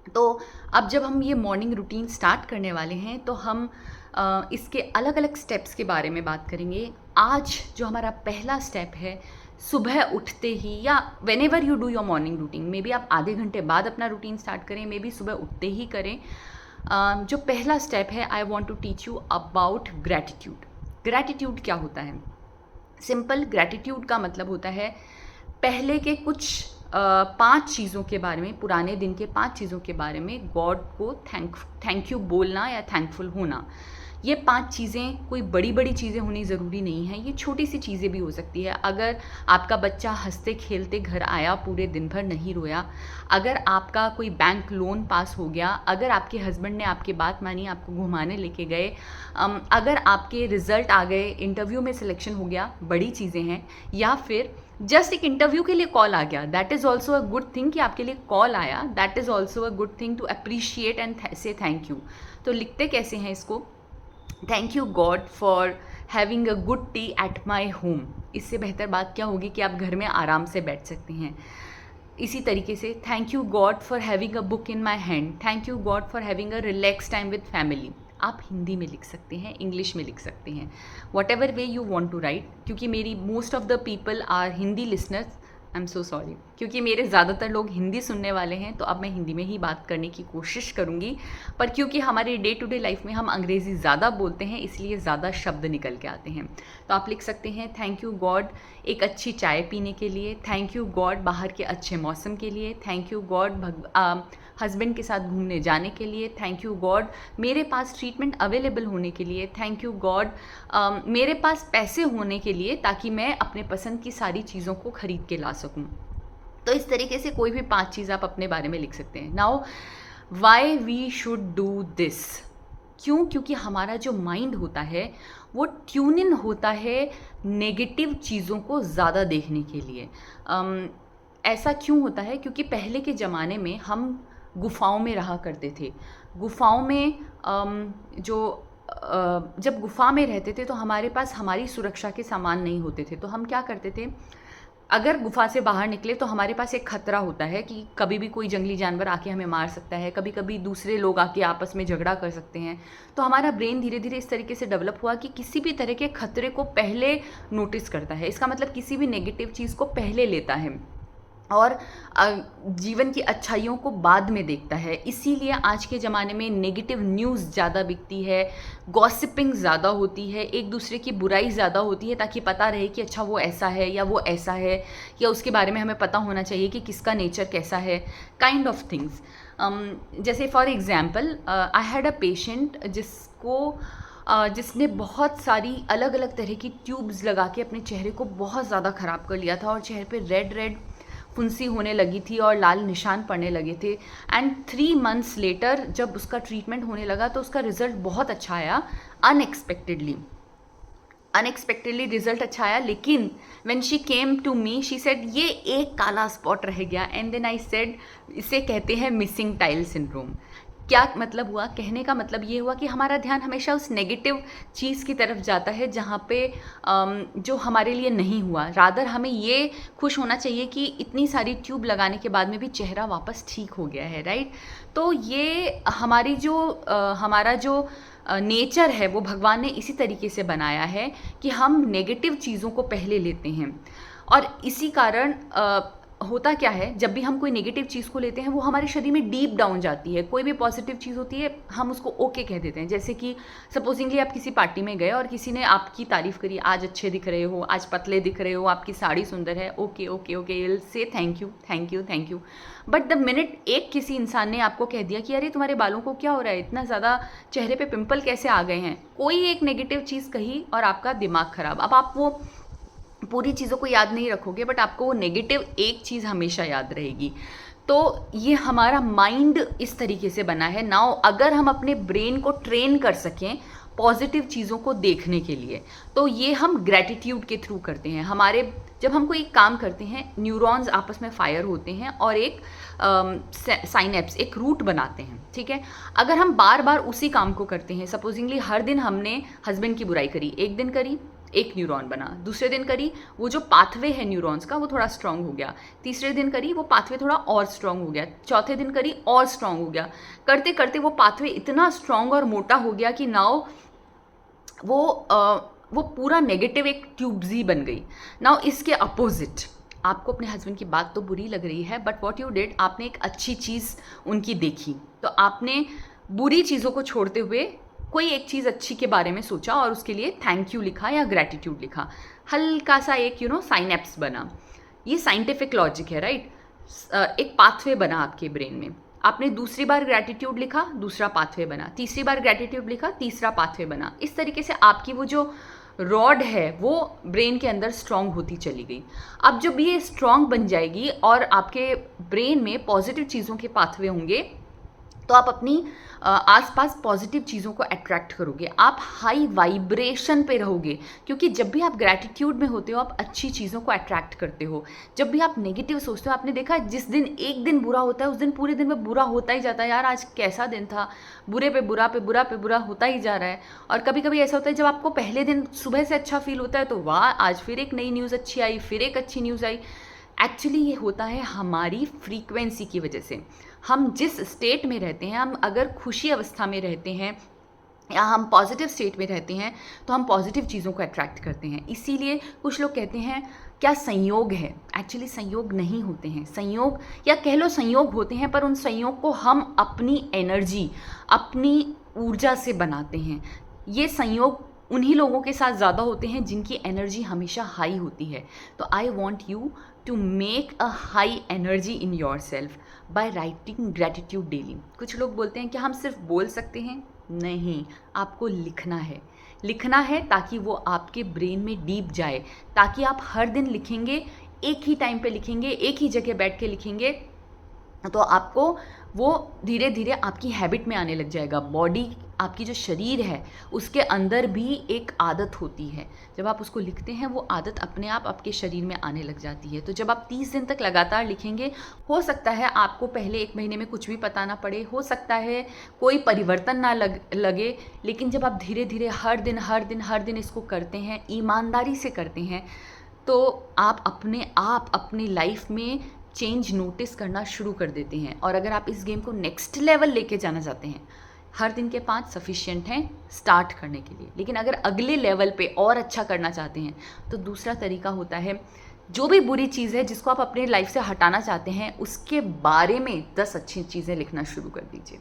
तो अब जब हम ये मॉर्निंग रूटीन स्टार्ट करने वाले हैं तो हम इसके अलग अलग स्टेप्स के बारे में बात करेंगे। आज जो हमारा पहला स्टेप है, सुबह उठते ही या when ever you do your morning routine, may be आप आधे घंटे बाद अपना रूटीन स्टार्ट करें, मे बी सुबह उठते ही करें। जो पहला स्टेप है, I want to teach you about gratitude. Gratitude क्या होता है? सिंपल, ग्रैटिट्यूड का मतलब होता है पहले के कुछ 5 चीज़ों के बारे में, पुराने दिन के 5 चीज़ों के बारे में गॉड को थैंक यू बोलना या थैंकफुल होना। ये 5 चीज़ें कोई बड़ी बड़ी चीज़ें होनी ज़रूरी नहीं है, ये छोटी सी चीज़ें भी हो सकती है। अगर आपका बच्चा हंसते खेलते घर आया, पूरे दिन भर नहीं रोया, अगर आपका कोई बैंक लोन पास हो गया, अगर आपके हस्बैंड ने आपकी बात मानी, आपको घुमाने लेके गए, अगर आपके रिज़ल्ट आ गए, इंटरव्यू में सिलेक्शन हो गया, बड़ी चीज़ें हैं। या फिर जस्ट एक इंटरव्यू के लिए कॉल आ गया, that is also a good thing कि आपके लिए कॉल आया, that is also a good thing to appreciate and say thank you. तो लिखते कैसे हैं इसको? Thank you God for having a good tea at my home. इससे बेहतर बात क्या होगी कि आप घर में आराम से बैठ सकते हैं। इसी तरीके से thank you God for having a book in my hand, thank you God for having a relax time with family. आप हिंदी में लिख सकते हैं, इंग्लिश में लिख सकते हैं, whatever way you want to write. क्योंकि मेरी most of the people are Hindi listeners, I am so sorry, क्योंकि मेरे ज़्यादातर लोग हिंदी सुनने वाले हैं, तो अब मैं हिंदी में ही बात करने की कोशिश करूँगी। पर क्योंकि हमारे डे टू डे लाइफ में हम अंग्रेज़ी ज़्यादा बोलते हैं, इसलिए ज़्यादा शब्द निकल के आते हैं। तो आप लिख सकते हैं थैंक यू गॉड एक अच्छी चाय पीने के लिए, थैंक यू गॉड बाहर के अच्छे मौसम के लिए, थैंक यू गॉड हस्बैंड के साथ घूमने जाने के लिए, थैंक यू गॉड मेरे पास ट्रीटमेंट अवेलेबल होने के लिए, थैंक यू गॉड मेरे पास पैसे होने के लिए ताकि मैं अपने पसंद की सारी चीज़ों को खरीद के ला सकूं। तो इस तरीके से कोई भी 5 चीज़ आप अपने बारे में लिख सकते हैं। Now why we should do this, क्यों? क्योंकि हमारा जो माइंड होता है वो ट्यून इन होता है नेगेटिव चीज़ों को ज़्यादा देखने के लिए। ऐसा क्यों होता है? क्योंकि पहले के ज़माने में हम गुफाओं में रहा करते थे। गुफाओं में जब गुफा में रहते थे तो हमारे पास हमारी सुरक्षा के सामान नहीं होते थे। तो हम क्या करते थे, अगर गुफा से बाहर निकले तो हमारे पास एक खतरा होता है कि कभी भी कोई जंगली जानवर आके हमें मार सकता है, कभी कभी दूसरे लोग आके आपस में झगड़ा कर सकते हैं। तो हमारा ब्रेन धीरे धीरे इस तरीके से डेवलप हुआ कि किसी भी तरह के खतरे को पहले नोटिस करता है। इसका मतलब किसी भी नेगेटिव चीज़ को पहले लेता है और जीवन की अच्छाइयों को बाद में देखता है। इसीलिए आज के ज़माने में नेगेटिव न्यूज़ ज़्यादा बिकती है, गॉसिपिंग ज़्यादा होती है, एक दूसरे की बुराई ज़्यादा होती है, ताकि पता रहे कि अच्छा वो ऐसा है या वो ऐसा है, या उसके बारे में हमें पता होना चाहिए कि किसका नेचर कैसा है, काइंड ऑफ थिंग्स। जैसे for example I had a patient जिसने बहुत सारी अलग अलग तरह की ट्यूब्स लगा के अपने चेहरे को बहुत ज़्यादा ख़राब कर लिया था, और चेहरे पे रेड रेड फुंसी होने लगी थी और लाल निशान पड़ने लगे थे। एंड 3 मंथ्स लेटर जब उसका ट्रीटमेंट होने लगा तो उसका रिजल्ट बहुत अच्छा आया, अनएक्सपेक्टेडली रिजल्ट अच्छा आया। लेकिन when she came to me she said ये एक काला स्पॉट रह गया। एंड देन आई सेड, इसे कहते हैं मिसिंग टाइल सिंड्रोम। क्या मतलब हुआ? कहने का मतलब ये हुआ कि हमारा ध्यान हमेशा उस नेगेटिव चीज़ की तरफ जाता है जहाँ पे जो हमारे लिए नहीं हुआ। रादर हमें ये खुश होना चाहिए कि इतनी सारी ट्यूब लगाने के बाद में भी चेहरा वापस ठीक हो गया है, राइट? तो ये हमारा जो नेचर है वो भगवान ने इसी तरीके से बनाया है कि हम नेगेटिव चीज़ों को पहले लेते हैं। और इसी कारण होता क्या है, जब भी हम कोई नेगेटिव चीज़ को लेते हैं वो हमारे शरीर में डीप डाउन जाती है। कोई भी पॉजिटिव चीज़ होती है हम उसको ओके कह देते हैं। जैसे कि सपोजिंगली आप किसी पार्टी में गए और किसी ने आपकी तारीफ़ करी, आज अच्छे दिख रहे हो, आज पतले दिख रहे हो, आपकी साड़ी सुंदर है, okay okay okay, will say thank you thank you thank you. But the minute एक किसी इंसान ने आपको कह दिया कि अरे तुम्हारे बालों को क्या हो रहा है, इतना ज़्यादा चेहरे पे पिंपल कैसे आ गए हैं, कोई एक नेगेटिव चीज़ कही और आपका दिमाग ख़राब। अब आप वो पूरी चीज़ों को याद नहीं रखोगे, बट आपको वो नेगेटिव एक चीज़ हमेशा याद रहेगी। तो ये हमारा माइंड इस तरीके से बना है। नाउ अगर हम अपने ब्रेन को ट्रेन कर सकें पॉजिटिव चीज़ों को देखने के लिए, तो ये हम ग्रैटिट्यूड के थ्रू करते हैं। जब हम कोई काम करते हैं, न्यूरॉन्स आपस में फायर होते हैं और एक साइनेप्स, एक रूट बनाते हैं, ठीक है? अगर हम बार बार उसी काम को करते हैं, सपोजिंगली हर दिन हमने हस्बैंड की बुराई करी, एक दिन करी, एक न्यूरॉन बना। दूसरे दिन करी, वो जो पाथवे है न्यूरॉन्स का वो थोड़ा स्ट्रांग हो गया। तीसरे दिन करी, वो पाथवे थोड़ा और स्ट्रांग हो गया। चौथे दिन करी, और स्ट्रांग हो गया। करते करते वो पाथवे इतना स्ट्रांग और मोटा हो गया कि नाउ वो पूरा नेगेटिव एक ट्यूब्स बन गई। नाउ इसके अपोजिट, आपको अपने हस्बैंड की बात तो बुरी लग रही है, बट व्हाट यू डिड, आपने एक अच्छी चीज़ उनकी देखी, तो आपने बुरी चीज़ों को छोड़ते हुए कोई एक चीज़ अच्छी के बारे में सोचा और उसके लिए थैंक यू लिखा या ग्रैटिट्यूड लिखा। हल्का सा एक साइनेप्स बना। ये साइंटिफिक लॉजिक है, राइट। एक पाथवे बना आपके ब्रेन में। आपने दूसरी बार ग्रैटिट्यूड लिखा, दूसरा पाथवे बना। तीसरी बार ग्रैटिट्यूड लिखा, तीसरा पाथवे बना। इस तरीके से आपकी वो जो रॉड है वो ब्रेन के अंदर स्ट्रांग होती चली गई। अब जब ये स्ट्रांग बन जाएगी और आपके ब्रेन में पॉजिटिव चीज़ों के पाथवे होंगे, तो आप अपनी आसपास पॉजिटिव चीज़ों को अट्रैक्ट करोगे। आप हाई वाइब्रेशन पे रहोगे, क्योंकि जब भी आप ग्रैटिट्यूड में होते हो आप अच्छी चीज़ों को अट्रैक्ट करते हो। जब भी आप नेगेटिव सोचते हो, आपने देखा है जिस दिन एक दिन बुरा होता है उस दिन पूरे दिन में बुरा होता ही जाता है। यार आज कैसा दिन था, बुरे पे बुरा पे बुरा पे बुरा होता ही जा रहा है। और कभी कभी ऐसा होता है जब आपको पहले दिन सुबह से अच्छा फील होता है तो वाह आज फिर एक नई न्यूज़ अच्छी आई, फिर एक अच्छी न्यूज़ आई। एक्चुअली ये होता है हमारी फ्रीक्वेंसी की वजह से। हम जिस स्टेट में रहते हैं, हम अगर खुशी अवस्था में रहते हैं या हम पॉजिटिव स्टेट में रहते हैं तो हम पॉजिटिव चीज़ों को अट्रैक्ट करते हैं। इसीलिए कुछ लोग कहते हैं क्या संयोग है। एक्चुअली संयोग नहीं होते हैं। संयोग या कह लो संयोग होते हैं, पर उन संयोग को हम अपनी एनर्जी, अपनी ऊर्जा से बनाते हैं। ये संयोग उन्हीं लोगों के साथ ज़्यादा होते हैं जिनकी एनर्जी हमेशा हाई होती है। तो I want you to make a high energy in your self by writing gratitude daily. कुछ लोग बोलते हैं कि हम सिर्फ बोल सकते हैं, नहीं, आपको लिखना है। लिखना है ताकि वो आपके ब्रेन में डीप जाए, ताकि आप हर दिन लिखेंगे, एक ही टाइम पे लिखेंगे, एक ही जगह बैठ के लिखेंगे, तो आपको वो धीरे धीरे आपकी हैबिट में आने लग जाएगा। बॉडी, आपकी जो शरीर है उसके अंदर भी एक आदत होती है। जब आप उसको लिखते हैं वो आदत अपने आप आपके शरीर में आने लग जाती है। तो जब आप 30 दिन तक लगातार लिखेंगे, हो सकता है आपको पहले 1 महीने में कुछ भी पता ना पड़े, हो सकता है कोई परिवर्तन ना लगे, लेकिन जब आप धीरे धीरे हर दिन हर दिन हर दिन इसको करते हैं, ईमानदारी से करते हैं, तो आप अपनी लाइफ में चेंज नोटिस करना शुरू कर देते हैं। और अगर आप इस गेम को नेक्स्ट लेवल लेके जाना चाहते हैं, हर दिन के 5 सफिशिएंट हैं स्टार्ट करने के लिए। लेकिन अगर अगले लेवल पे और अच्छा करना चाहते हैं तो दूसरा तरीका होता है, जो भी बुरी चीज़ है जिसको आप अपने लाइफ से हटाना चाहते हैं उसके बारे में 10 अच्छी चीज़ें लिखना शुरू कर दीजिए।